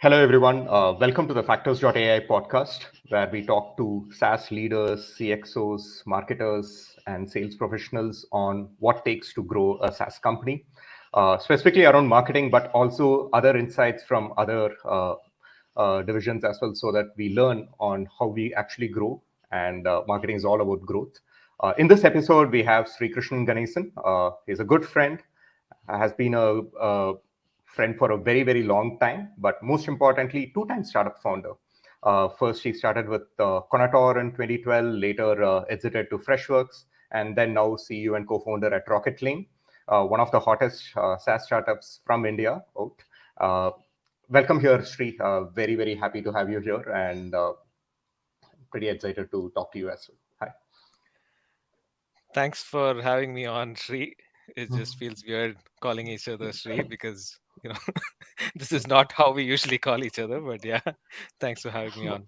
Hello, everyone. Welcome to the Factors.ai podcast, where we talk to SaaS leaders, CXOs, marketers, and sales professionals on what takes to grow a SaaS company, specifically around marketing, but also other insights from other divisions as well, so that we learn on how we actually grow. And marketing is all about growth. In this episode, we have Srikrishnan Ganesan. He's a good friend, has been a friend for a very, very long time, but most importantly, two-time startup founder. First, he started with Konotor in 2012, later exited to FreshWorks, and then now CEO and co-founder at Rocketlane, one of the hottest SaaS startups from India. Welcome here, Sri. Very, very happy to have you here, and pretty excited to talk to you as well. Hi. Thanks for having me on, Sri. It just feels weird calling each other Sri because, you know, this is not how we usually call each other. But yeah, thanks for having me on.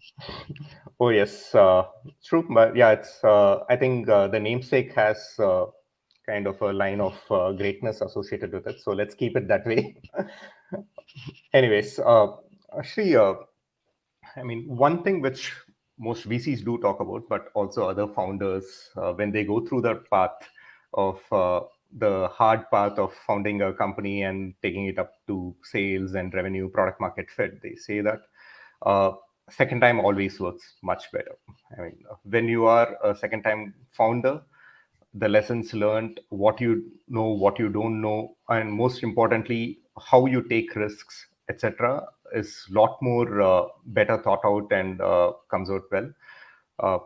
Oh yes, true. But yeah, it's. I think the namesake has kind of a line of greatness associated with it. So let's keep it that way. Anyways, actually, I mean, one thing which most VCs do talk about, but also other founders, when they go through that path of the hard path of founding a company and taking it up to sales and revenue, product market fit, they say that uh, second time always works much better. I mean, when you are a second time founder, the lessons learned, what you know, what you don't know, and most importantly, how you take risks, etc., is a lot more better thought out and comes out well. Uh,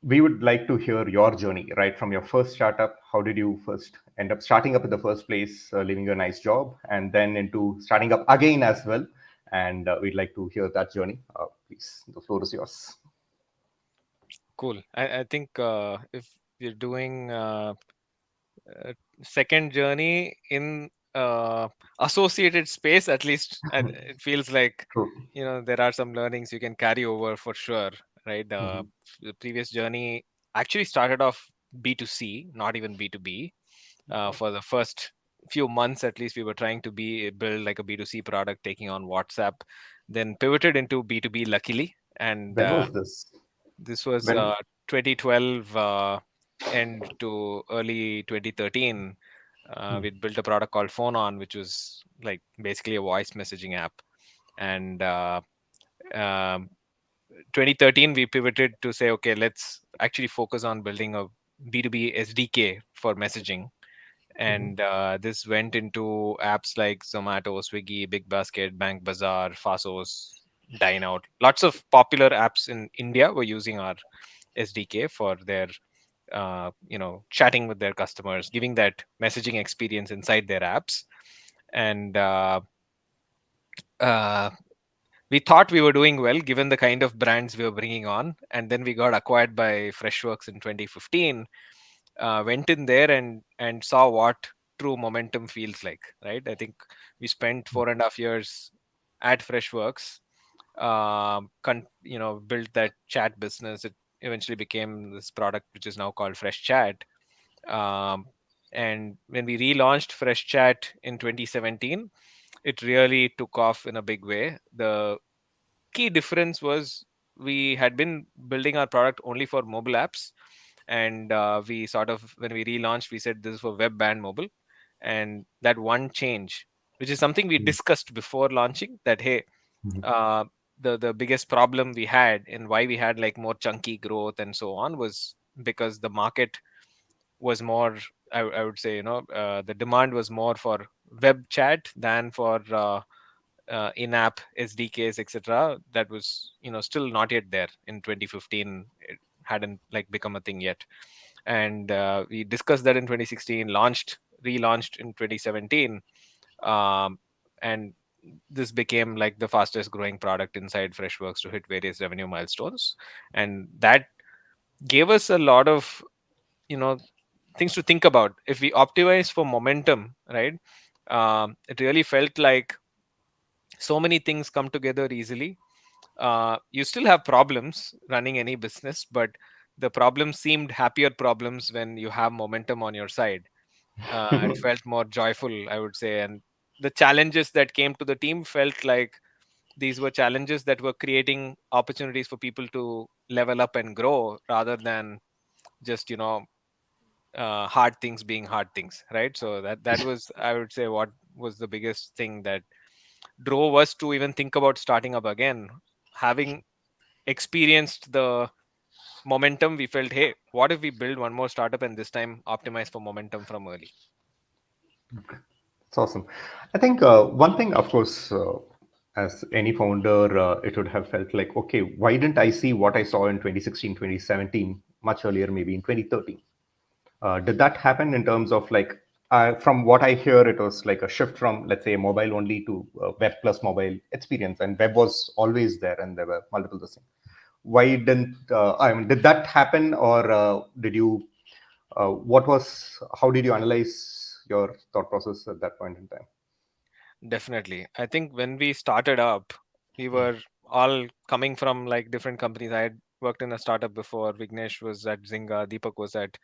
we would like to hear your journey, right, from your first startup. How did you first end up starting up in the first place, leaving a nice job, and then into starting up again as well? And we'd like to hear that journey. Please, the floor is yours. Cool. I think if you're doing uh, second journey in associated space, at least it feels like, True. there are some learnings you can carry over for sure, right? Mhm. The previous journey actually started off B2C, not even B2B. For the first few months at least, we were trying to build like a B2C product, taking on WhatsApp, then pivoted into B2B, luckily. And When was this? this was When? 2012 end to early 2013. Hmm. We built a product called Phone On, which was like basically a voice messaging app. And um, 2013 we pivoted to say, okay, let's actually focus on building a B2B SDK for messaging. Mhm. And this went into apps like Zomato, Swiggy, Big Basket, Bank Bazaar, Fasos, Dine Out. Lots of popular apps in India were using our SDK for their chatting with their customers, giving that messaging experience inside their apps. And uh, we thought we were doing well given the kind of brands we were bringing on. And then we got acquired by FreshWorks in 2015. Went in there and saw what true momentum feels like, right? I think we spent 4.5 years at FreshWorks, built that chat business. It eventually became this product which is now called Fresh Chat. um, and when we relaunched Fresh Chat in 2017, it really took off in a big way. The key difference was we had been building our product only for mobile apps. And we sort of, when we relaunched, we said this is for web and mobile. And that one change, which is something we discussed before launching, that hey, Mhm. uh, the biggest problem we had and why we had like more chunky growth and so on was because the market was more, I would say, the demand was more for web chat than for in-app SDKs, etc. That was, still not yet there in 2015. It hadn't like become a thing yet. And we discussed that in 2016, relaunched in 2017. um, and this became like the fastest growing product inside Freshworks to hit various revenue milestones. And that gave us a lot of, you know things to think about. If we optimize for momentum, right, it really felt like so many things come together easily. You still have problems running any business, but the problems seemed happier problems when you have momentum on your side. It felt more joyful, I would say. And the challenges that came to the team felt like these were challenges that were creating opportunities for people to level up and grow, rather than just hard things being hard things, right? So that was, I would say, what was the biggest thing that drove us to even think about starting up again. Having experienced the momentum, we felt, hey, what if we build one more startup and this time optimize for momentum from early? It's awesome. I think one thing, of course, as any founder, it would have felt like, okay, why didn't I see what I saw in 2016, 2017, much earlier, maybe in 2013? Did that happen in terms of like, from what I hear, it was like a shift from, let's say, mobile only to web plus mobile experience, and web was always there, and there were multiple things. Why didn't I mean, did that happen, or did you? What was? How did you analyze your thought process at that point in time? Definitely. I think when we started up, we were all coming from like different companies. I had worked in a startup before. Vignesh was at Zynga. Deepak was at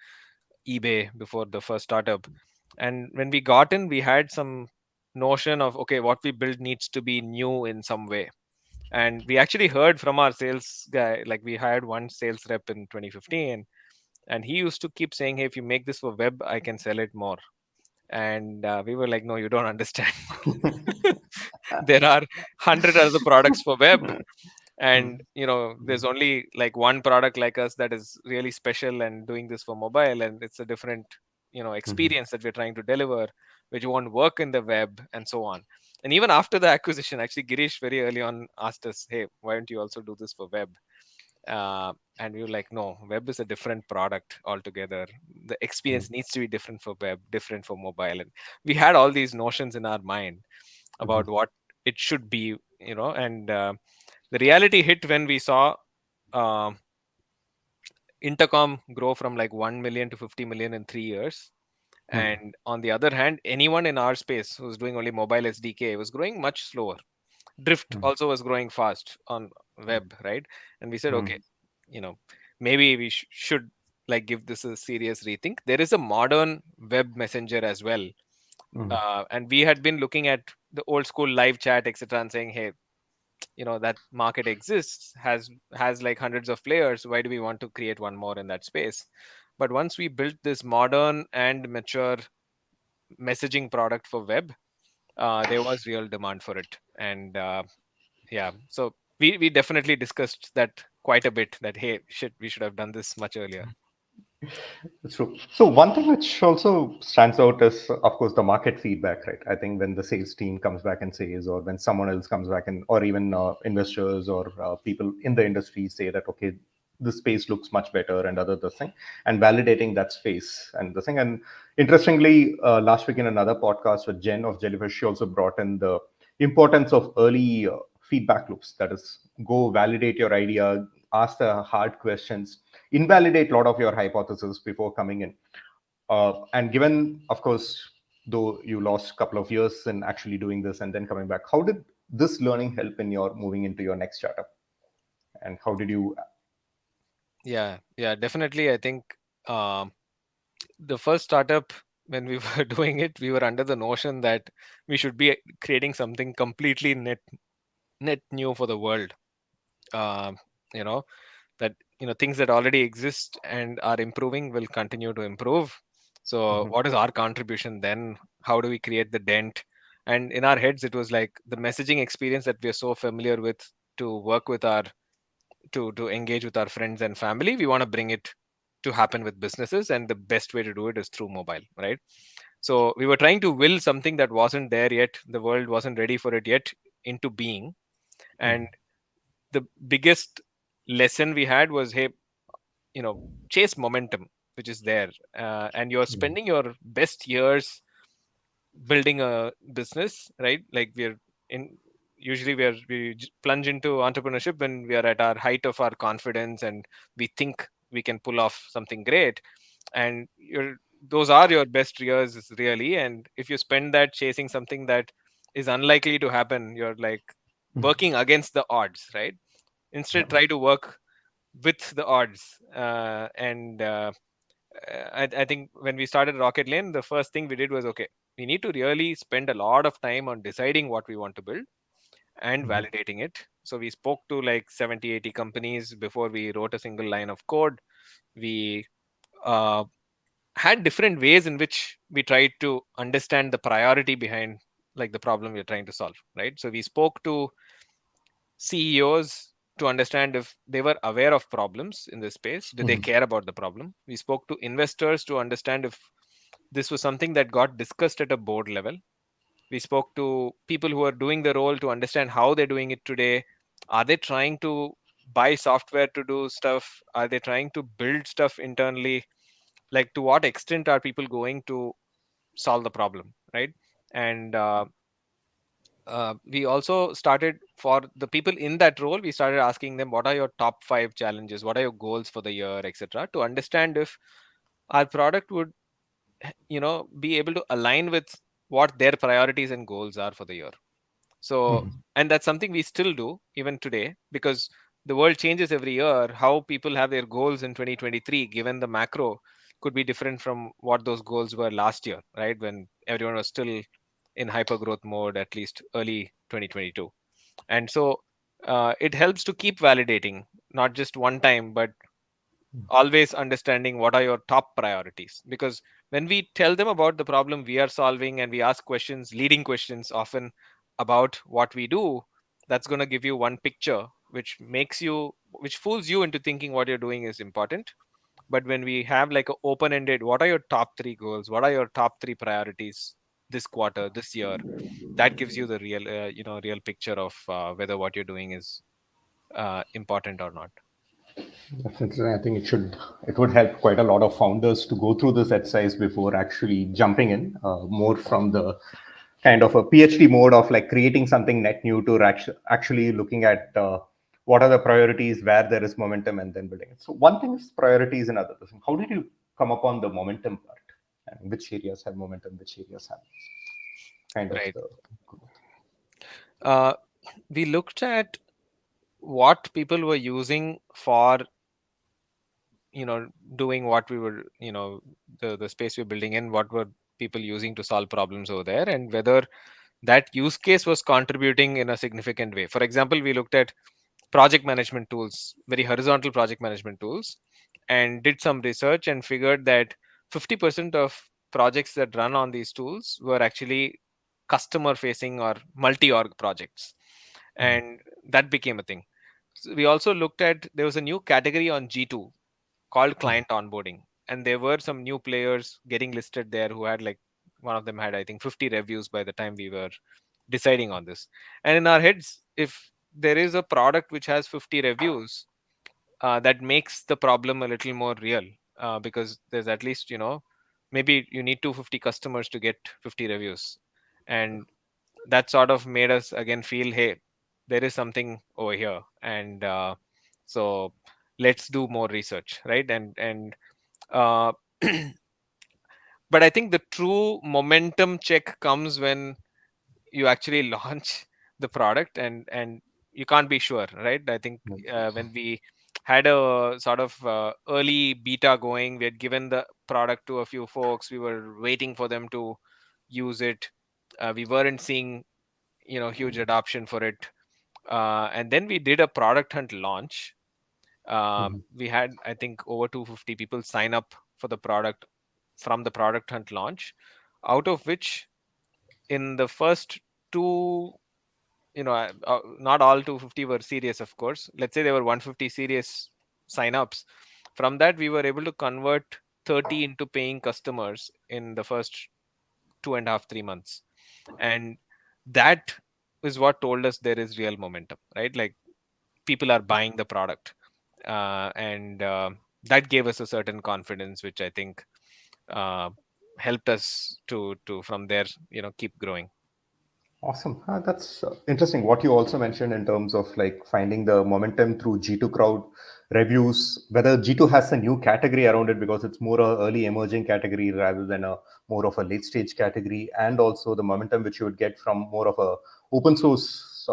eBay before the first startup. And when we got in, we had some notion of, okay, what we build needs to be new in some way. And we actually heard from our sales guy, like we hired one sales rep in 2015, and he used to keep saying, hey, if you make this for web, I can sell it more. And we were like, no, you don't understand. There are 100 other products for web, and there's only like one product like us that is really special and doing this for mobile, and it's a different Mhm. experience that we're trying to deliver, which won't work in the web, and so on. And even after the acquisition, actually, Girish very early on asked us, hey, why don't you also do this for web? And we were like, no, web is a different product altogether. The experience needs to be different for web, different for mobile. And we had all these notions in our mind Mhm. about what it should be, and the reality hit when we saw uh, intercom grow from like 1 million to 50 million in 3 years. Mhm. And on the other hand, anyone in our space who's doing only mobile SDK was growing much slower. Drift Mhm. also was growing fast on web, right? And we said, okay, Mhm. you know maybe we should like give this a serious rethink. There is a modern web messenger as well, Mhm. and we had been looking at the old school live chat, etc., and saying, hey, that market exists, has like hundreds of players. Why do we want to create one more in that space? But once we built this modern and mature messaging product for web, there was real demand for it. And yeah, so we definitely discussed that quite a bit, that hey, shit, we should have done this much earlier. That's true. So one thing which also stands out is, of course, the market feedback, right? I think when the sales team comes back and says, or when someone else comes back and, or even investors or people in the industry say that, okay, this space looks much better and other this thing, and validating that space and the thing. And interestingly, last week in another podcast with Jen of Jellyfish, she also brought in the importance of early feedback loops. That is, go validate your idea, ask the hard questions, invalidate a lot of your hypotheses before coming in. And given, of course, though you lost a couple of years in actually doing this and then coming back, how did this learning help in your moving into your next startup? And how did you? Yeah, definitely. I think um, the first startup, when we were doing it, we were under the notion that we should be creating something completely net new for the world. um, you know that things that already exist and are improving will continue to improve. So Mhm. what is our contribution then? How do we create the dent? And in our heads, it was like the messaging experience that we are so familiar with, to work with our to engage with our friends and family, we want to bring it to happen with businesses, and the best way to do it is through mobile, right? So we were trying to will something that wasn't there yet, the world wasn't ready for it yet, into being. And the biggest lesson we had was, hey, chase momentum, which is there. And you're Mhm. spending your best years building a business, right? Like we're in usually plunge into entrepreneurship when we are at our height of our confidence, and we think we can pull off something great. And those are your best years, really. And if you spend that chasing something that is unlikely to happen, you're like working against the odds, right? Yeah. Instead, try to work with the odds. And I think when we started Rocketlane, the first thing we did was, okay, we need to really spend a lot of time on deciding what we want to build. and validating it. So we spoke to like 70, 80 companies before we wrote a single line of code. We uh, had different ways in which we tried to understand the priority behind like the problem we're trying to solve, right? So we spoke to CEOs to understand if they were aware of problems in this space. Did they care about the problem? We spoke to investors to understand if this was something that got discussed at a board level. We spoke to people who are doing the role to understand how they're doing it today. Are they trying to buy software to do stuff? Are they trying to build stuff internally? Like, to what extent are people going to solve the problem, right? And we also started, for the people in that role, we started asking them, what are your top 5 challenges, what are your goals for the year, etc., to understand if our product would be able to align with what their priorities and goals are for the year. So, and that's something we still do even today, because the world changes every year. How people have their goals in 2023 given the macro could be different from what those goals were last year, right, when everyone was still in hyper growth mode, at least early 2022. And so it helps to keep validating, not just one time, but always understanding what are your top priorities. Because when we tell them about the problem we are solving and we ask questions, leading questions often about what we do, that's going to give you one picture which fools you into thinking what you're doing is important. But when we have like a open ended, what are your top 3 goals, what are your top 3 priorities this quarter, this year, that gives you the real real picture of whether what you're doing is important or not. Definitely, I think it would help quite a lot of founders to go through this exercise before actually jumping in, more from the kind of a PhD mode of like creating something net new to actually looking at what are the priorities, where there is momentum, and then building it. So one thing is priorities, and other thing. How did you come upon the momentum part? And which areas have momentum, which areas have kind of Right. the uh, we looked at what people were using for doing what we were the space we're building in, what were people using to solve problems over there, and whether that use case was contributing in a significant way. For example, we looked at project management tools, very horizontal project management tools, and did some research and figured that 50% of projects that run on these tools were actually customer facing or multi org projects. And that became a thing. So we also looked at, there was a new category on G2 called client onboarding, and there were some new players getting listed there who had like, one of them had, I think, 50 reviews by the time we were deciding on this. And in our heads, if there is a product which has 50 reviews, that makes the problem a little more real, because there's at least, maybe you need 250 customers to get 50 reviews. And that sort of made us again feel, hey, there is something over here. And so let's do more research, right? And uh, but I think the true momentum check comes when you actually launch the product, and you can't be sure, right? I think when we had a sort of early beta going, we had given the product to a few folks, we were waiting for them to use it. We weren't seeing huge adoption for it. And then we did a product hunt launch. We had, I think, over 250 people sign up for the product from the product hunt launch, out of which, in the first two, not all 250 were serious, of course. Let's say there were 150 serious signups. From that, we were able to convert 30 into paying customers in the first 2.5, 3 months. And that is what told us there is real momentum, right? Like, people are buying the product. And that gave us a certain confidence, which I think uh, helped us to from there keep growing. awesome. That's interesting. What you also mentioned in terms of like finding the momentum through G2 crowd reviews, whether G2 has a new category around it because it's more a early emerging category rather than a more of a late stage category, and also the momentum which you would get from more of a open source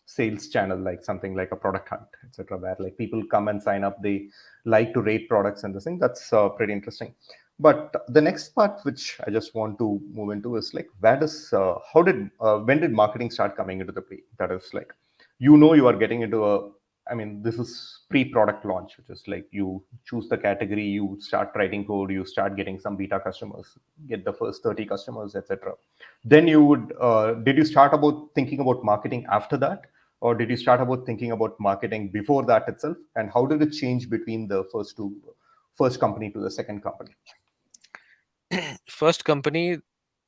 sales channel, like something like a product hunt, etc., where like people come and sign up, they like to rate products and this thing. That's pretty interesting. But the next part, which I just want to move into, is like, where does how did when did marketing start coming into the play? That is like, you are getting into a. I mean, this is pre-product launch, which is like you choose the category, you start writing code, you start getting some beta customers, get the first 30 customers, etc. Then you would did you start about thinking about marketing after that, or did you start about thinking about marketing before that itself? And how did it change between the first company to the second company? First company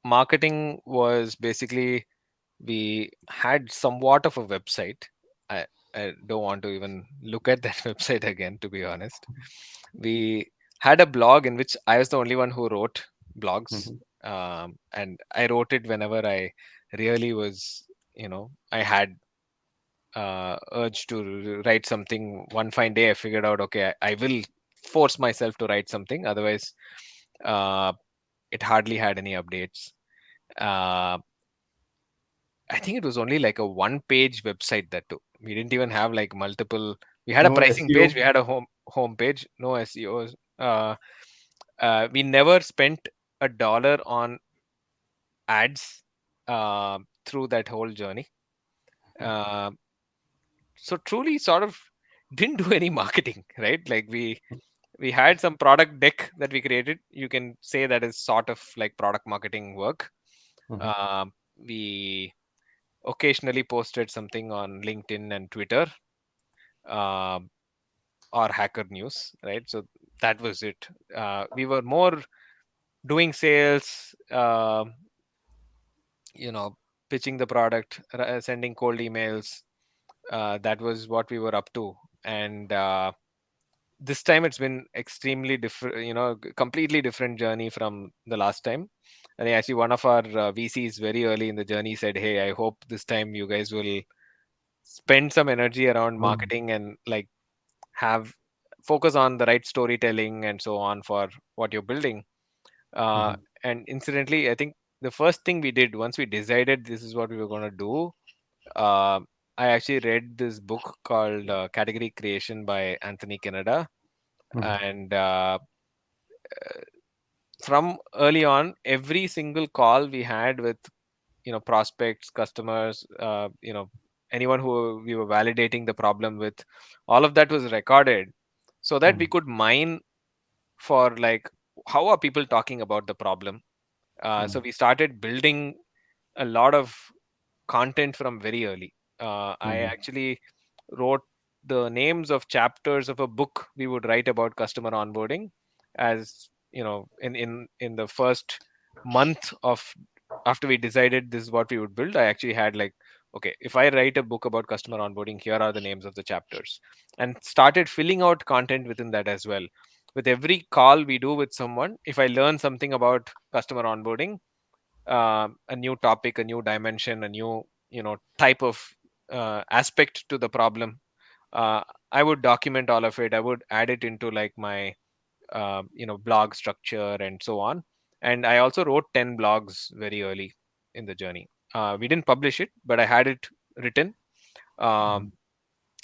marketing was basically we had somewhat of a website. I, I don't want to even look at that website again, to be honest. We had a blog in which I was the only one who wrote blogs. Mhm. And I wrote it whenever I really was, I had urge to write something. One fine day, I figured out, okay, I will force myself to write something. Otherwise, uh, it hardly had any updates. Uh, I think it was only like a one-page website that too. We didn't even have like multiple. We had a No pricing page. SEO. We had a home page. No SEOs. We never spent $1 on ads through that whole journey. Uh, so truly, sort of didn't do any marketing, right? Like we had some product deck that we created. You can say that is sort of like product marketing work. Mhm. We occasionally posted something on LinkedIn and Twitter, um, or Hacker News, right? So that was it. We were more doing sales, you know, pitching the product, sending cold emails. That was what we were up to. And this time it's been extremely different, completely different journey from the last time. And actually, one of our VCs very early in the journey said, "Hey, I hope this time you guys will spend some energy around Mhm. marketing and like have focus on the right storytelling and so on for what you're building." Uh, Mhm. and incidentally, I think the first thing we did once we decided this is what we were going to do, uh, I actually read this book called Category Creation by Anthony Canada. Mhm. And from early on, every single call we had with prospects, customers, anyone who we were validating the problem with, all of that was recorded so that we Mhm. could mine for like how are people talking about the problem. So Mhm. we started building a lot of content from very early. I Mhm. actually wrote the names of chapters of a book we would write about customer onboarding, as in the first month of after we decided this is what we would build. I actually had like, okay, if I write a book about customer onboarding, here are the names of the chapters, and started filling out content within that as well. With every call we do with someone, if I learn something about customer onboarding, a new topic, a new dimension, a new type of aspect to the problem, uh, I would document all of it. I would add it into like my blog structure and so on. And I also wrote 10 blogs very early in the journey. We didn't publish it, but I had it written. um, Mhm.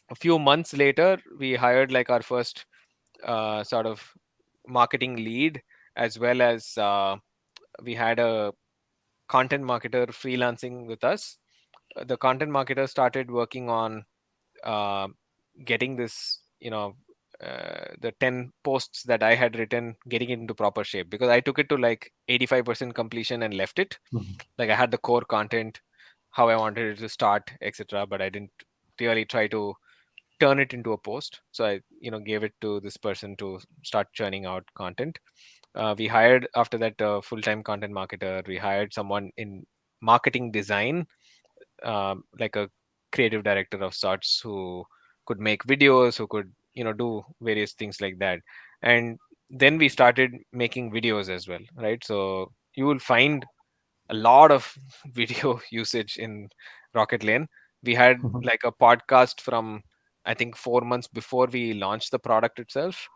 a few months later, we hired like our first sort of marketing lead, as well as we had a content marketer freelancing with us. The content marketer started working on uh, getting this, the 10 posts that I had written, getting it into proper shape, because I took it to like 85% completion and left it. Mhm. Like I had the core content, how I wanted it to start, etc. But I didn't really try to turn it into a post. So I, gave it to this person to start churning out content. We hired after that a full-time content marketer. We hired someone in marketing design, like a creative director of sorts, who could make videos, who could do various things like that. And then we started making videos as well, right? So you will find a lot of video usage in Rocketlane. We had Mhm. like a podcast from, I think, 4 months before we launched the product itself.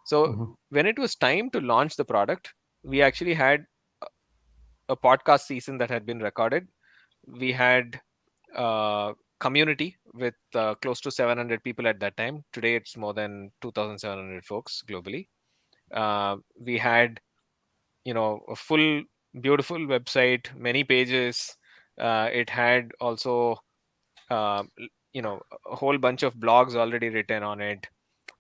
So Mhm. when it was time to launch the product, we actually had a podcast season that had been recorded. We had community with close to 700 people at that time. Today, it's more than 2,700 folks globally. We had a full beautiful website, many pages. It had also a whole bunch of blogs already written on it.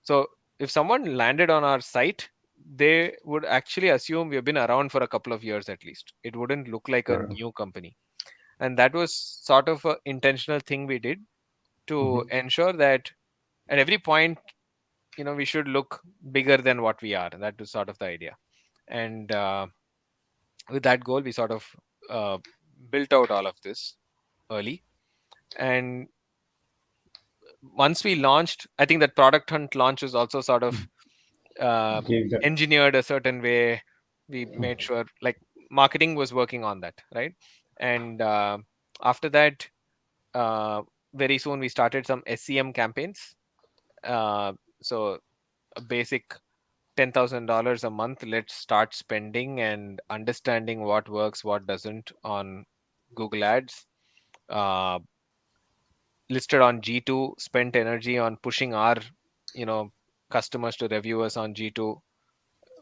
So if someone landed on our site, they would actually assume we've been around for a couple of years at least. It wouldn't look like a Sure. new company. And that was sort of an intentional thing we did to Mhm. ensure that at every point, we should look bigger than what we are. That was sort of the idea. And with that goal, we sort of uh, built out all of this early. And once we launched, I think that product hunt launch was also sort of uh, Gave that. engineered a certain way. We made sure like marketing was working on that, right? And after that, uh, very soon we started some SEM campaigns. Uh, so a basic $10,000 a month. Let's start spending and understanding what works, what doesn't on Google Ads. Uh, Listed on G2, spent energy on pushing our, you know, customers to review us on G2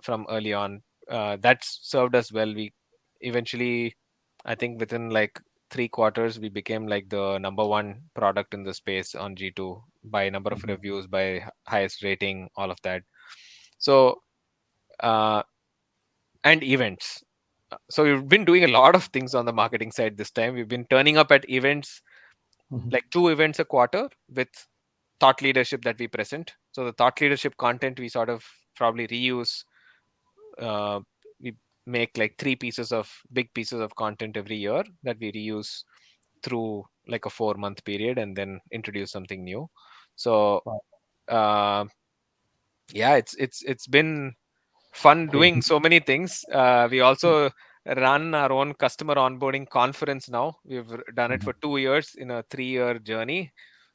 from early on. That's served us well. We eventually, I think within like 3 quarters, we became like the number one product in the space on G2 by number of Mhm. reviews, by highest rating, all of that. So, uh, and events. So we've been doing a lot of things on the marketing side this time. We've been turning up at events, Mhm. like 2 events a quarter with thought leadership that we present. So the thought leadership content we sort of probably reuse. Uh, we make like big pieces of content every year that we reuse through like a 4 month period and then introduce something new. So Wow. uh, yeah, it's been fun doing Great. so many things. We also run our own customer onboarding conference now. We've done it Mhm. for 2 years in a 3-year journey.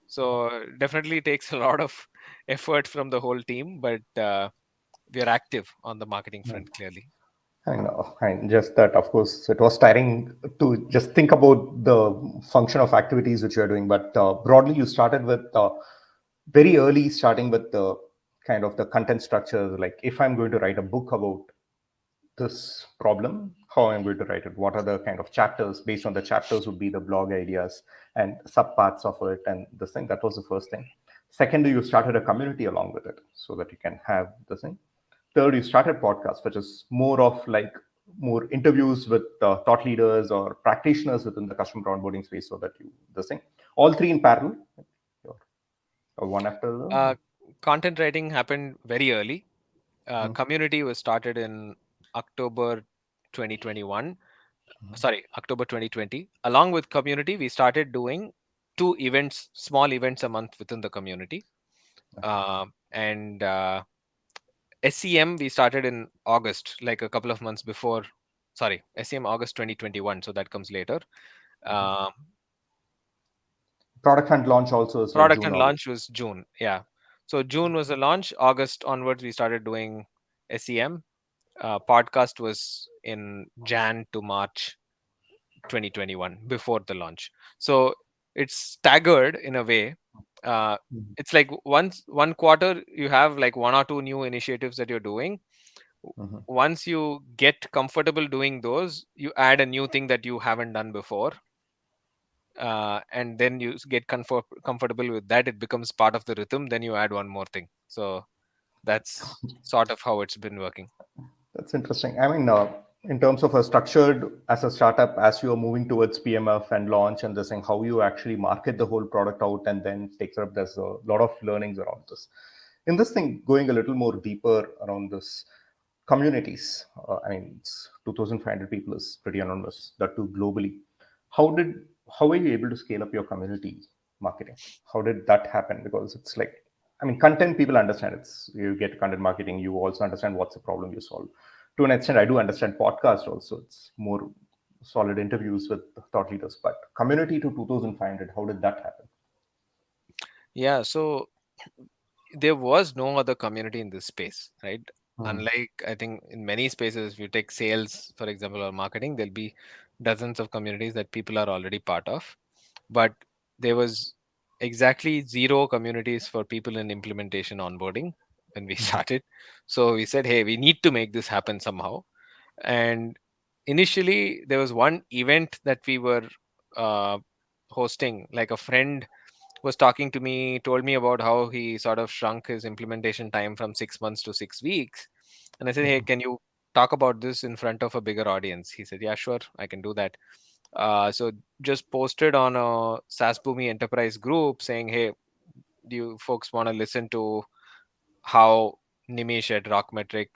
So definitely takes a lot of effort from the whole team, but we are active on the marketing front clearly. I know, and just that, of course, it was tiring to just think about the function of activities which you are doing. But broadly, you started with very early, starting with the kind of the content structure. Like, if I'm going to write a book about this problem, how I'm going to write it, what are the kind of chapters, based on the chapters would be the blog ideas and subparts of it, and this thing. That was the first thing. Second, you started a community along with it so that you can have this thing. Third, you started podcast, which is more of like more interviews with thought leaders or practitioners within the customer onboarding space, so that you this thing. All three in parallel, or one after the. Uh, Content writing happened very early. Mhm. Community was started in October 2021. Sorry, October 2020. Along with community, we started doing 2 events, small events a month within the community. And SEM we started in August, like a couple of months before. Sorry, SEM August 2021. So that comes later. Uh, Product hunt launch also is like Product June, and August. launch was June. Yeah. So June was the launch. August onwards, we started doing SEM. Podcast was in Jan to March 2021 before the launch. So it's staggered in a way. Uh, Mhm. it's like once one quarter you have like one or two new initiatives that you're doing. Mhm. Once you get comfortable doing those, you add a new thing that you haven't done before, and then you get comfortable with that. It becomes part of the rhythm. Then you add one more thing. So that's sort of how it's been working. That's interesting. I mean, in terms of a structured as a startup, as you are moving towards PMF and launch and this thing, how you actually market the whole product out and then take care of, there's a lot of learnings around this. In this thing, going a little more deeper around this communities. I mean, it's 2,500 people is pretty enormous. That too globally. How did how were you able to scale up your community marketing? How did that happen? Because it's like, I mean, content people understand. It's you get content marketing. You also understand what's the problem you solve. To an extent, I do understand podcast also. It's more solid interviews with thought leaders. But community to 2,500, how did that happen? Yeah. So there was no other community in this space, right? Hmm. Unlike, I think, in many spaces, if you take sales, for example, or marketing, there'll be dozens of communities that people are already part of. But there was exactly zero communities for people in implementation onboarding when we started. So we said, hey, we need to make this happen somehow. And initially there was one event that we were uh, hosting. Like a friend was talking to me, told me about how he sort of shrunk his implementation time from 6 months to 6 weeks. And I said, hey, Mhm. can you talk about this in front of a bigger audience? He said, yeah, sure, I can do that. So just posted on a SaaS Boomi enterprise group saying, hey, do you folks want to listen to how Nimish at Rockmetric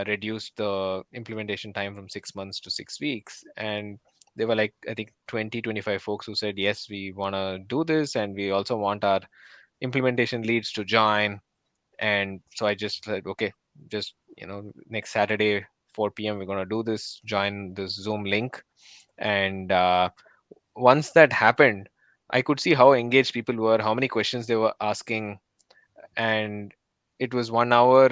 reduced the implementation time from 6 months to 6 weeks? And there were like, I think 20-25 folks who said, yes, we want to do this. And we also want our implementation leads to join. And so I just said, okay, just, next Saturday, 4 p.m., we're going to do this, join this Zoom link. And once that happened, I could see how engaged people were, how many questions they were asking. And it was 1 hour.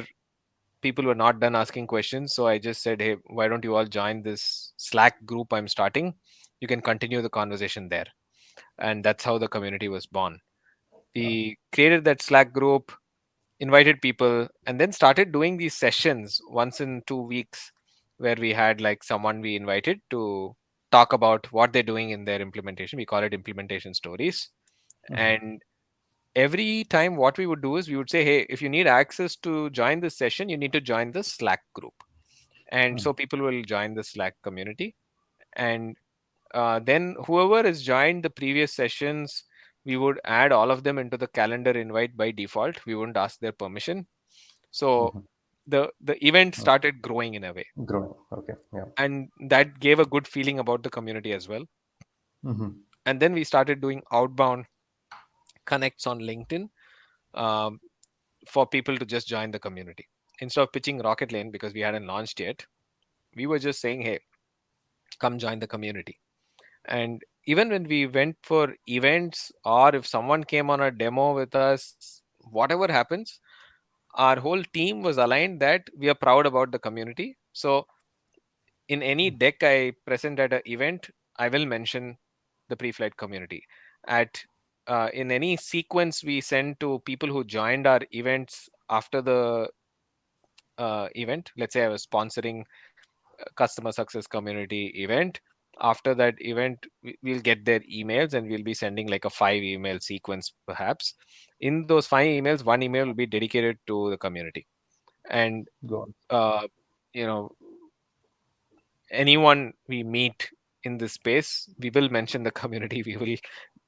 People were not done asking questions. So I just said, hey, why don't you all join this Slack group I'm starting? You can continue the conversation there. And that's how the community was born. We created that Slack group, invited people, and then started doing these sessions once in 2 weeks, where we had like someone we invited to talk about what they're doing in their implementation. We call it implementation stories. Mhm. And every time what we would do is we would say, hey, if you need access to join this session, you need to join the Slack group. And so people will join the Slack community. And then whoever has joined the previous sessions, we would add all of them into the calendar invite by default. We wouldn't ask their permission. So Mhm. the event Oh, started growing in a way, growing. Okay. Yeah. and that gave a good feeling about the community as well. Mhm. And then we started doing outbound connects on LinkedIn, um, for people to just join the community. Instead of pitching Rocketlane because we hadn't launched yet, we were just saying, hey, come join the community. And even when we went for events, or if someone came on a demo with us, whatever happens, our whole team was aligned that we are proud about the community. So in any deck I present at an event, I will mention the pre-flight community. At In any sequence we send to people who joined our events after the event. Let's say I was sponsoring a customer success community event. After that event, we'll get their emails, and we'll be sending like a 5 email sequence perhaps. In those 5 emails, one email will be dedicated to the community. And Go on. uh, you know anyone we meet in this space, we will mention the community. We will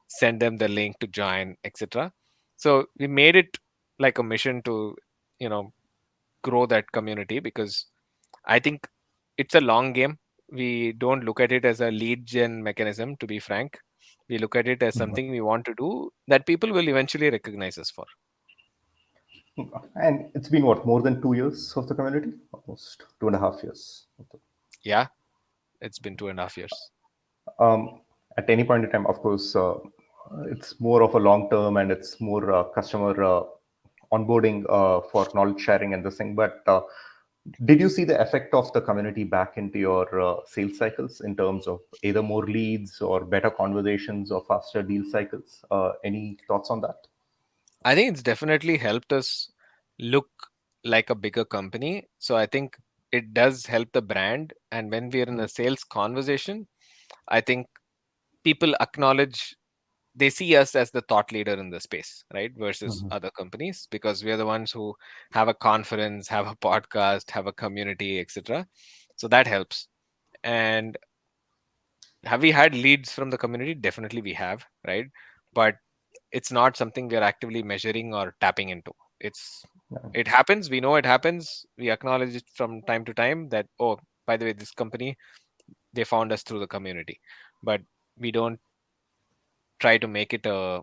send them the link to join, etc. So we made it like a mission to you know grow that community, because I think it's a long game. We don't look at it as a lead gen mechanism, to be frank. We look at it as Mhm. something we want to do that people will eventually recognize us for. And it's been what, more than 2 years of the community? Almost 2.5 years. Yeah, it's been 2.5 years. Um, at any point in time, of course, it's more of a long term and it's more customer onboarding for knowledge sharing and this thing. But did you see the effect of the community back into your sales cycles in terms of either more leads or better conversations or faster deal cycles? Any thoughts on that? I think it's definitely helped us look like a bigger company. So I think it does help the brand. And when we're in a sales conversation, I think people acknowledge, they see us as the thought leader in the space, right? Versus Mhm. other companies, because we are the ones who have a conference, have a podcast, have a community, etc. So that helps. And have we had leads from the community? Definitely we have, right? But it's not something we are actively measuring or tapping into. It's Yeah. it happens, we know it happens, we acknowledge it from time to time that, oh, by the way, this company, they found us through the community. But we don't try to make it a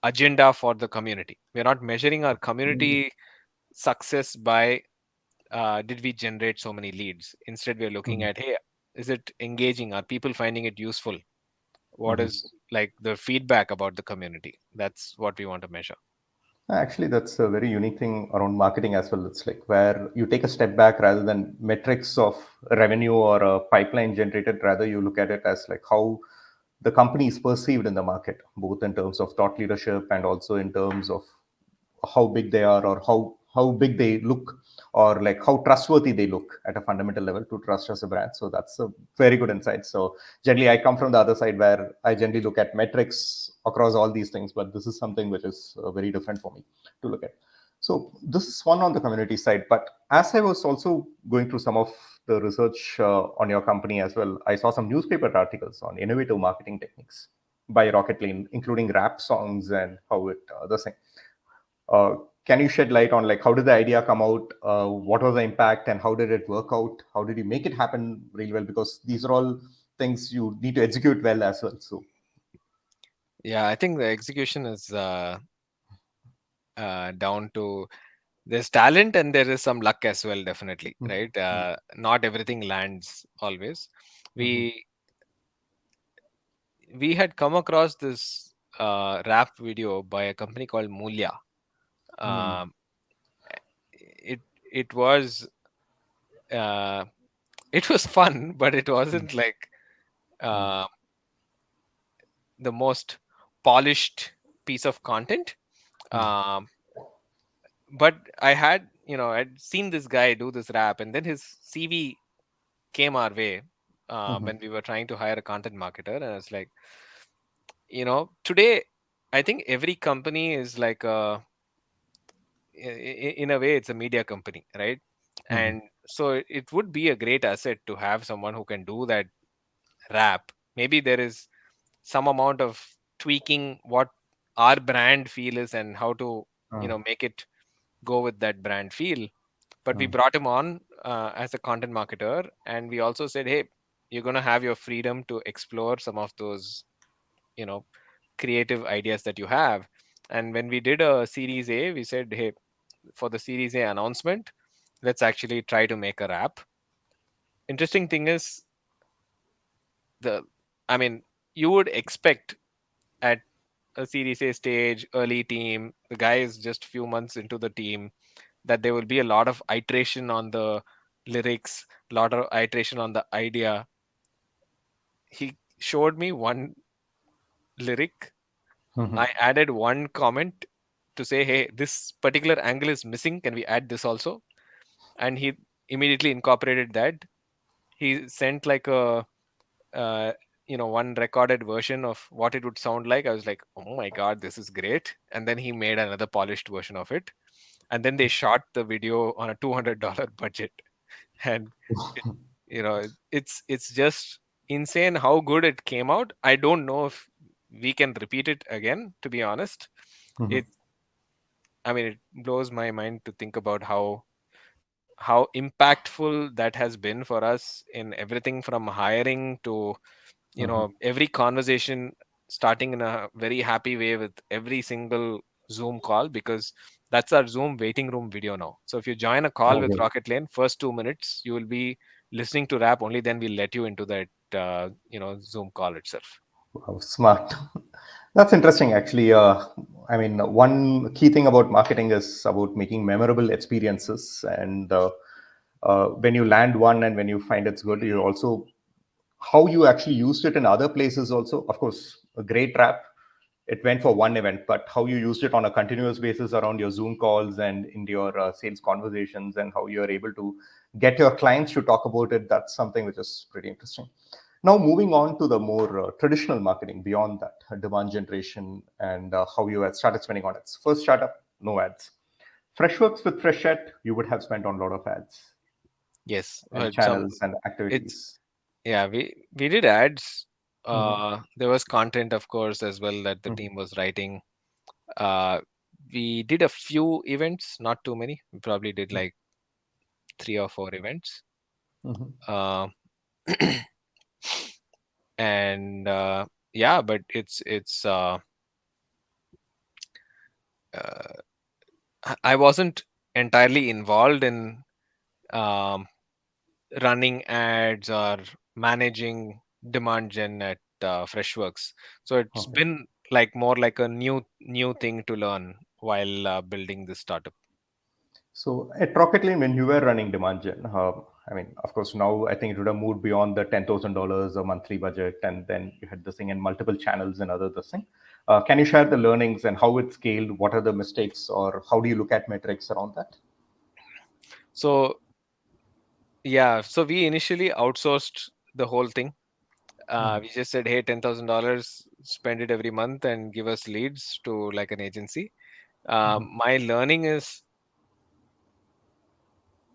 agenda for the community. We're not measuring our Mhm. community success by did we generate so many leads. Instead, we're looking Mhm. at, hey, is it engaging, are people finding it useful, what Mhm. is like the feedback about the community. That's what we want to measure. Actually, that's a very unique thing around marketing as well. It's like where you take a step back rather than metrics of revenue or a pipeline generated. Rather, you look at it as like how the company is perceived in the market, both in terms of thought leadership and also in terms of how big they are or how big they look, or like how trustworthy they look at a fundamental level to trust as a brand. So that's a very good insight. So generally, I come from the other side where I generally look at metrics across all these things, but this is something which is very different for me to look at. So this is one on the community side. But as I was also going through some of the research on your company as well, I saw some newspaper articles on innovative marketing techniques by Rocketlane, including rap songs and how it the same. Uh, can you shed light on like how did the idea come out? What was the impact, and how did it work out? How did you make it happen really well? Because these are all things you need to execute well as well. So. Yeah, I think the execution is down to there's talent and there is some luck as well, definitely, right? Not everything lands always. Mm-hmm. We we had come across this rap video by a company called Mulya. Mm-hmm. um, it was uh, it was fun, but it wasn't like uh, the most polished piece of content. um, but I had, I'd seen this guy do this rap, and then his CV came our way Mm-hmm. when we were trying to hire a content marketer, and I was like, today I think every company is like in a way it's a media company, right? Mm-hmm. And so it would be a great asset to have someone who can do that rap. Maybe there is some amount of tweaking what our brand feel is and how to make it go with that brand feel. But we brought him on as a content marketer, and we also said, hey, you're going to have your freedom to explore some of those you know creative ideas that you have. And when we did a series A, we said, hey, for the series A announcement, let's actually try to make a rap. Interesting thing is, the I mean, you would expect at a series A stage, early team, the guy is just few months into the team, that there will be a lot of iteration on the lyrics, a lot of iteration on the idea. He showed me one lyric. Mm-hmm. I added one comment to say, hey, this particular angle is missing. Can we add this also? And he immediately incorporated that. He sent like a uh, one recorded version of what it would sound like. I was like, oh my god, this is great. And then he made another polished version of it, and then they shot the video on a $200 budget. And it, it's just insane how good it came out. I don't know if we can repeat it again, to be honest. Mm-hmm. it I mean, it blows my mind to think about how impactful that has been for us in everything from hiring to Mm-hmm. every conversation starting in a very happy way with every single Zoom call, because that's our Zoom waiting room video now. So if you join a call with Okay. Rocketlane, first 2 minutes you will be listening to rap. Only then we'll let you into that Zoom call itself. Wow, smart. That's interesting, actually. I mean, one key thing about marketing is about making memorable experiences. And when you land one and when you find it's good, you also how you actually used it in other places also. Of course, a great rap, it went for one event, but how you used it on a continuous basis around your Zoom calls and in your sales conversations, and how you're able to get your clients to talk about it, that's something which is pretty interesting. Now, moving on to the more traditional marketing beyond that, demand generation, and how you had started spending on it. First startup, no ads. FreshWorks with FreshChat, you would have spent on a lot of ads Yes, and but some channels and it's activities. yeah, we did ads. Mm-hmm. There was content, of course, as well, that the Mm-hmm. team was writing. uh we did a few events, not too many. We probably did like 3 or 4 events. Mm-hmm. uh, and yeah, but uh, I wasn't entirely involved in um, running ads or managing demand gen at FreshWorks. So it's Okay. been like more like a new thing to learn while building this startup. So at Rocketlane, when you were running demand gen, I mean, of course, now I think it would have moved beyond the $10,000 a monthly budget, and then you had this thing in multiple channels and other this thing. Can you share the learnings and how it scaled? What are the mistakes, or how do you look at metrics around that? So yeah, so we initially outsourced the whole thing. We just said, hey, $10,000, spend it every month and give us leads to like an agency. My learning is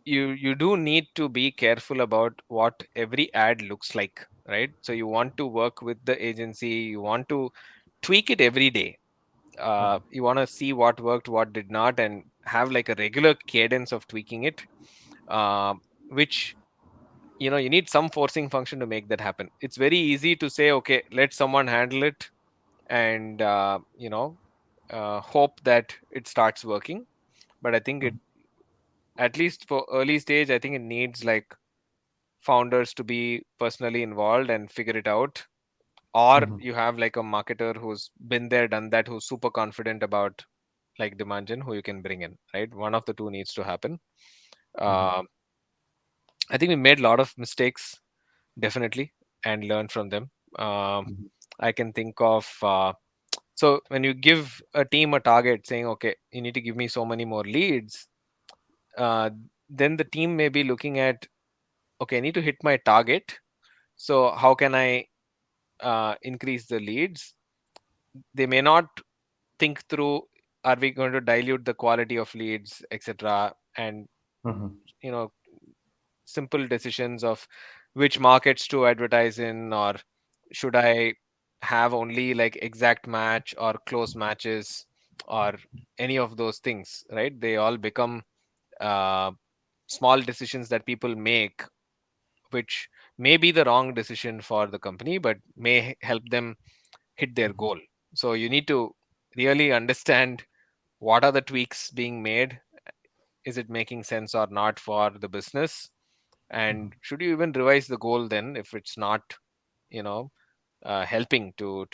you do need to be careful about what every ad looks like, right? So you want to work with the agency, you want to tweak it every day. You want to see what worked, what did not, and have like a regular cadence of tweaking it, uh, which you need some forcing function to make that happen. It's very easy to say, okay, let someone handle it, and hope that it starts working. But I think it, at least for early stage, I think it needs like founders to be personally involved and figure it out, or you have like a marketer who's been there done that, who's super confident about like demand gen, who you can bring in, right? One of the two needs to happen. uh, I think we made a lot of mistakes, definitely, and learn from them. um, I can think of so when you give a team a target saying, okay, you need to give me so many more leads, uh, then the team may be looking at, okay, I need to hit my target, so how can I increase the leads? They may not think through, are we going to dilute the quality of leads, etc., and you know simple decisions of which markets to advertise in, or should I have only like exact match or close matches, or any of those things, right? They all become uh, small decisions that people make, which may be the wrong decision for the company but may help them hit their goal. So you need to really understand what are the tweaks being made, is it making sense or not for the business, and should you even revise the goal then if it's not you know helping to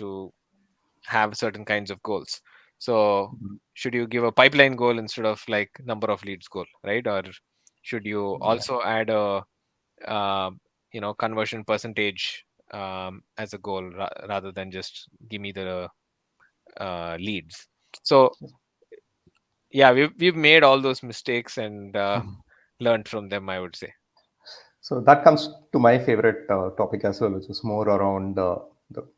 have certain kinds of goals. So should you give a pipeline goal instead of like number of leads goal, right? Or should you also add a uh, conversion percentage as a goal, rather than just give me the leads? So yeah, we've made all those mistakes and learned from them, I would say. So that comes to my favorite topic as well, which is more around the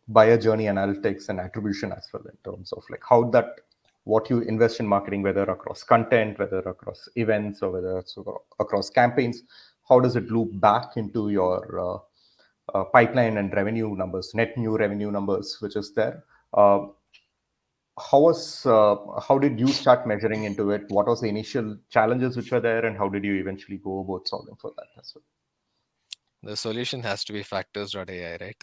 buyer journey analytics and attribution as well, in terms of like how that what you invest in marketing, whether across content, whether across events, or whether it's across campaigns, how does it loop back into your pipeline and revenue numbers, net new revenue numbers, which is there. How did you start measuring into it? What was the initial challenges which were there, and how did you eventually go about solving for that as well? The solution has to be factors.ai, right?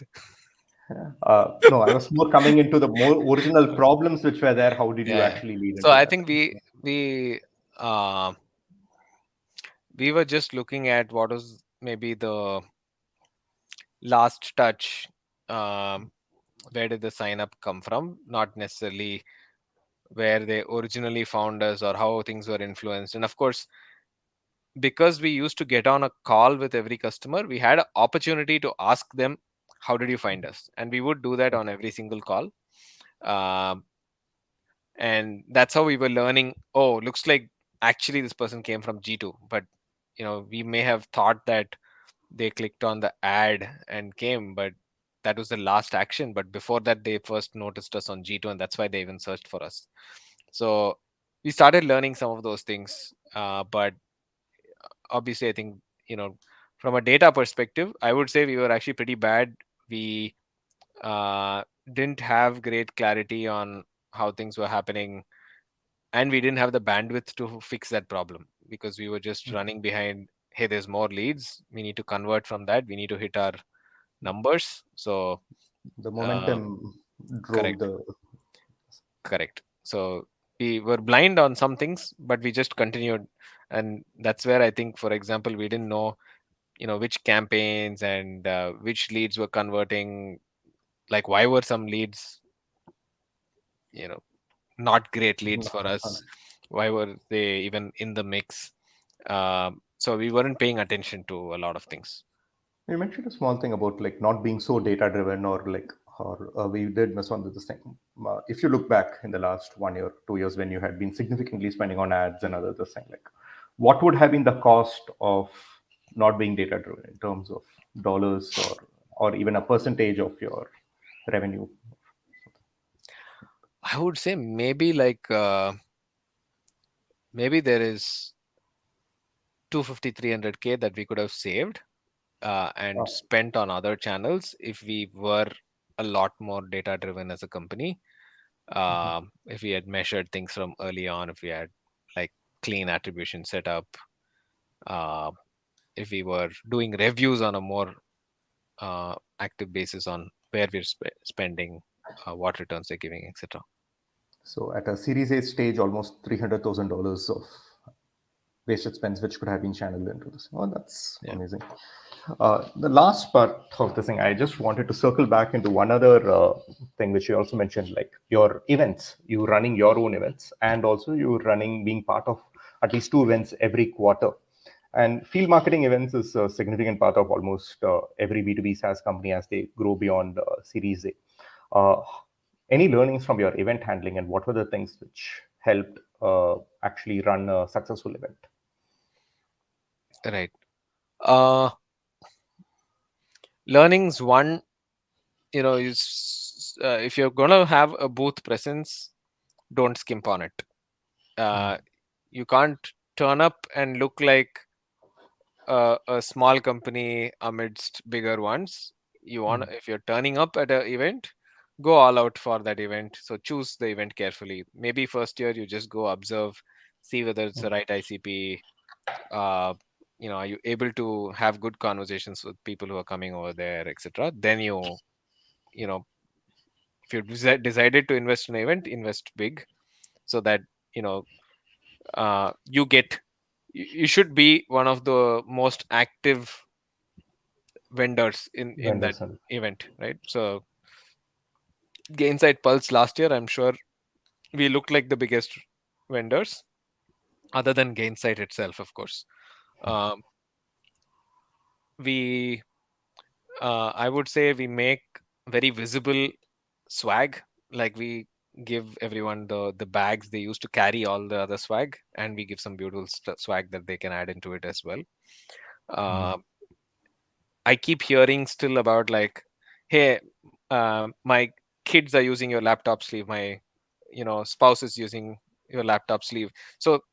No, I was more coming into the more original problems which were there. How did you Yeah. actually lead So into I that? think we uh, we were just looking at what was maybe the last touch. Um, where did the sign up come from? Not necessarily where they originally found us or how things were influenced. And of course, because we used to get on a call with every customer, we had an opportunity to ask them, how did you find us? And we would do that on every single call. Um, and that's how we were learning, oh, looks like actually this person came from G2, but we may have thought that they clicked on the ad and came, but that was the last action. But before that, they first noticed us on G2, and that's why they even searched for us. So we started learning some of those things. But obviously, I think, from a data perspective, I would say we were actually pretty bad. We didn't have great clarity on how things were happening, and we didn't have the bandwidth to fix that problem because we were just running behind. Hey, there's more leads, we need to convert from that, we need to hit our numbers. So The uh, momentum drove correct, the. correct. So we were blind on some things, but we just continued. And that's where I think, for example, we didn't know which campaigns and which leads were converting. Like, why were some leads you know not great leads for us? Why were they even in the mix? So we weren't paying attention to a lot of things. You mentioned a small thing about like not being so data driven, or like, or we did miss on this thing. If you look back in the last 1 year, 2 years, when you had been significantly spending on ads and other this thing, like what would have been the cost of not being data driven in terms of dollars or even a percentage of your revenue? I would say maybe like maybe there is 250, 300K that we could have saved and Oh, spent on other channels if we were a lot more data driven as a company. If we had measured things from early on, if we had like clean attribution set up, uh, if we were doing reviews on a more active basis on where we're spending, what returns they're giving, etc. so at a Series A stage, almost $300,000 of wasted spends which could have been channeled into this. Oh, that's Yeah. amazing. The last part of the thing, I just wanted to circle back into one other thing which you also mentioned, like your events, you running your own events, and also you running being part of at least 2 events every quarter. And field marketing events is a significant part of almost every B2B SaaS company as they grow beyond Series A. Uh, any learnings from your event handling, and what were the things which helped actually run a successful event? Right. Uh, Learnings one, is if you're gonna have a booth presence, don't skimp on it. Uh, you can't turn up and look like a small company amidst bigger ones. If you're turning up at an event, go all out for that event. So choose the event carefully. Maybe first year you just go observe, see whether it's the right ICP. Uh, are you able to have good conversations with people who are coming over there, etc. Then you know, if you decided to invest in an event, invest big so that you know you get. You should be one of the most active vendors in that Vendors and event, right? So Gainsight Pulse last year, I'm sure we looked like the biggest vendors, other than Gainsight itself, of course. Um, we, I would say, we make very visible swag. Like we give everyone the bags they use to carry all the other swag, and we give some beautiful swag that they can add into it as well. Uh, I keep hearing still about like, hey, my kids are using your laptop sleeve. My, spouse is using your laptop sleeve. So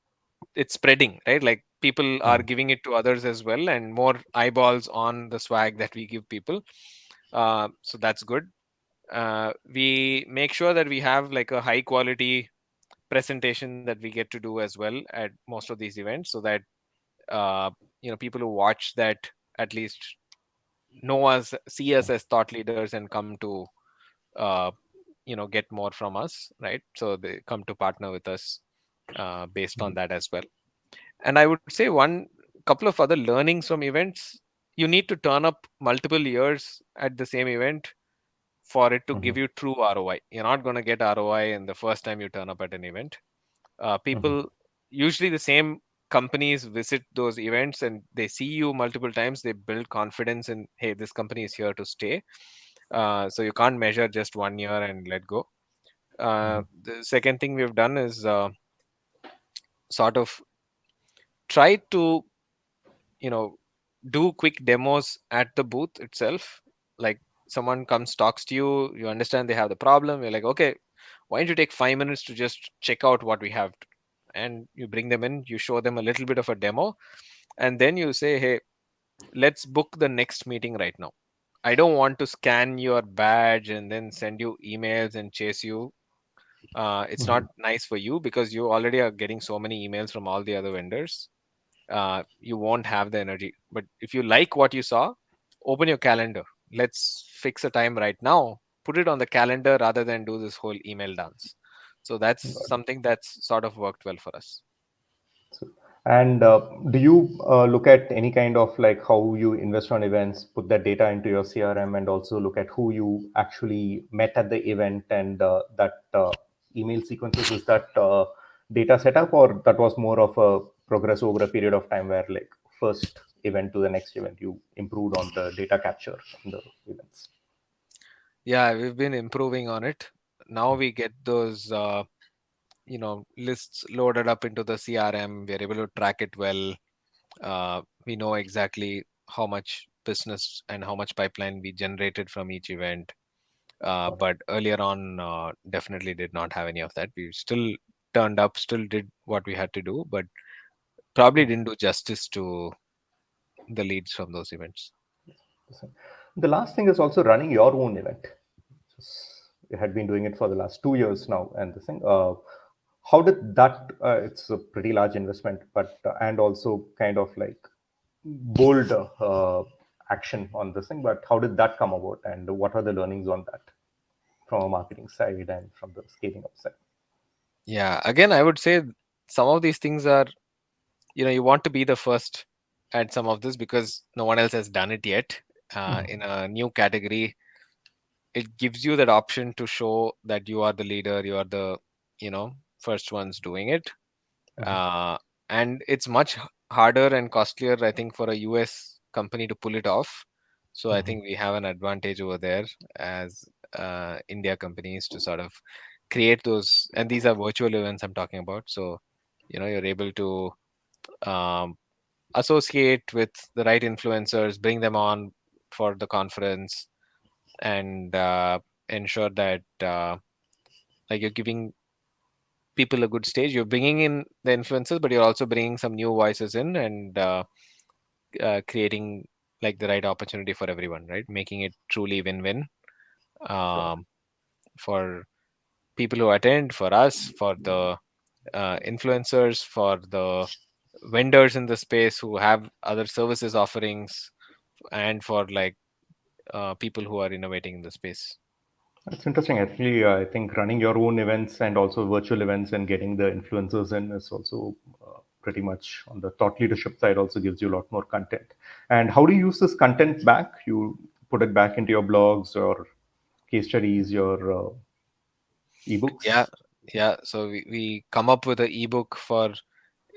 it's spreading, right? Like people are giving it to others as well, and more eyeballs on the swag that we give people. So that's good. We make sure that we have like a high quality presentation that we get to do as well at most of these events, so that uh, people who watch that at least know us, see us as thought leaders, and come to uh, get more from us, right? So they come to partner with us based on that as well. And I would say one couple of other learnings from events: you need to turn up multiple years at the same event for it to give you true ROI. You're not going to get ROI in the first time you turn up at an event. People, usually the same companies, visit those events and they see you multiple times. They build confidence in, hey, this company is here to stay. So you can't measure just 1 year and let go. The second thing we've done is sort of try to you know do quick demos at the booth itself. Like someone comes, talks to you, you understand they have the problem, you're like, okay, why don't you take 5 minutes to just check out what we have, and you bring them in, you show them a little bit of a demo, and then you say, hey, let's book the next meeting right now. I don't want to scan your badge and then send you emails and chase you. It's not nice for you because you already are getting so many emails from all the other vendors. You won't have the energy. But if you like what you saw, open your calendar. Let's fix a time right now. Put it on the calendar rather than do this whole email dance. So that's something that's sort of worked well for us. So, and do you look at any kind of like how you invest on events, put that data into your CRM, and also look at who you actually met at the event and that email sequences? Is that data setup, or that was more of a progress over a period of time where like first event to the next event you improved on the data capture in the events? Yeah, we've been improving on it. Now we get those. lists loaded up into the CRM. We are able to track it well. We know exactly how much business and how much pipeline we generated from each event. But earlier on, definitely did not have any of that. We still turned up, still did what we had to do, but probably didn't do justice to the leads from those events. The last thing is also running your own event. You had been doing it for the last 2 years now, and this thing. How did that? It's a pretty large investment, but and also kind of like bold action on this thing. But how did that come about, and what are the learnings on that from a marketing side and from the scaling up side? Yeah, again, I would say some of these things are, you want to be the first at some of this because no one else has done it yet. In a new category, it gives you that option to show that you are the leader, you are the, first ones doing it. uh, and it's much harder and costlier, I think, for a US company to pull it off. So I think we have an advantage over there as India companies to sort of create those, and these are virtual events I'm talking about. So you're able to um, associate with the right influencers, bring them on for the conference, and ensure that like you're giving people a good stage. You're bringing in the influencers, but you're also bringing some new voices in, and creating like the right opportunity for everyone, right? Making it truly win-win, Sure. um, for people who attend, for us, for the influencers, for the vendors in the space who have other services offerings, and for like people who are innovating in the space. It's interesting. Actually, I think running your own events and also virtual events and getting the influencers in is also pretty much on the thought leadership side, also gives you a lot more content. And how do you use this content back? You put it back into your blogs or case studies, your Yeah, ebooks? yeah. So we come up with an ebook for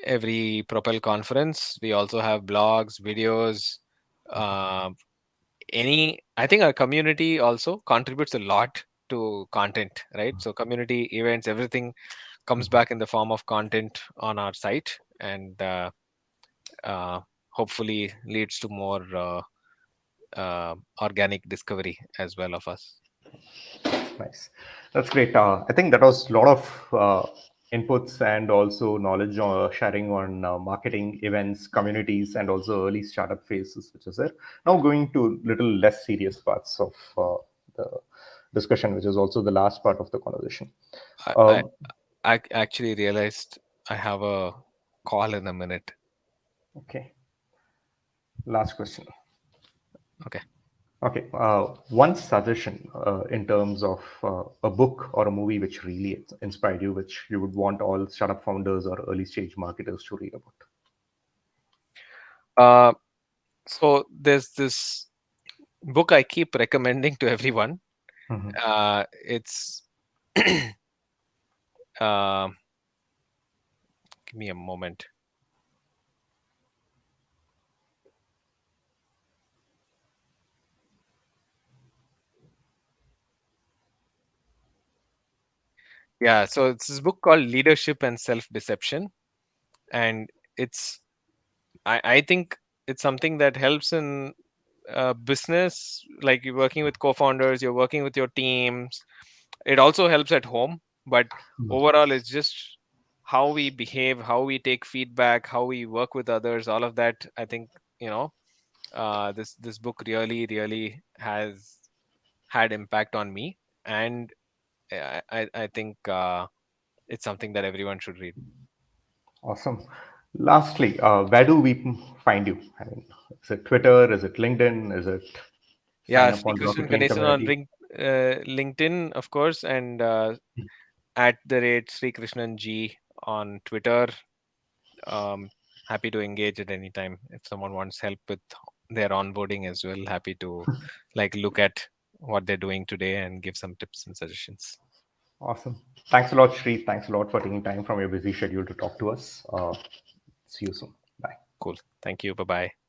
every Propel conference. We also have blogs, videos. Uh, I think our community also contributes a lot to content, right? So community events, everything comes back in the form of content on our site, and uh, hopefully leads to more organic discovery as well of us. Nice. That's great. I think that was a lot of inputs and also knowledge sharing on marketing, events, communities, and also early startup phases, which is there. Now going to little less serious parts of the discussion, which is also the last part of the conversation. I, I, Um, I actually realized I have a call in a minute. okay, last question. Okay. Okay, one suggestion in terms of a book or a movie which really inspired you, which you would want all startup founders or early stage marketers to read about. Uh, so there's this book I keep recommending to everyone. It's uh, give me a moment. Yeah, so it's this book called Leadership and Self Deception, and it's I think it's something that helps in business, like you're working with co-founders, you're working with your teams. It also helps at home, but overall, it's just how we behave, how we take feedback, how we work with others. All of that, I think, this book really has had impact on me, and I think it's something that everyone should read. Awesome. Lastly, where do we find you? I mean, is it Twitter? Is it LinkedIn? Is it Yeah, sign up on Srikrishnan Rocketlane Ganesan on community? LinkedIn, of course, and at the rate Srikrishnan G on Twitter. Um, Happy to engage at any time. If someone wants help with their onboarding as well, happy to like look at what they're doing today and give some tips and suggestions. Awesome. Thanks a lot, Shri. Thanks a lot for taking time from your busy schedule to talk to us. See you soon. Bye. Cool. Thank you. Bye bye.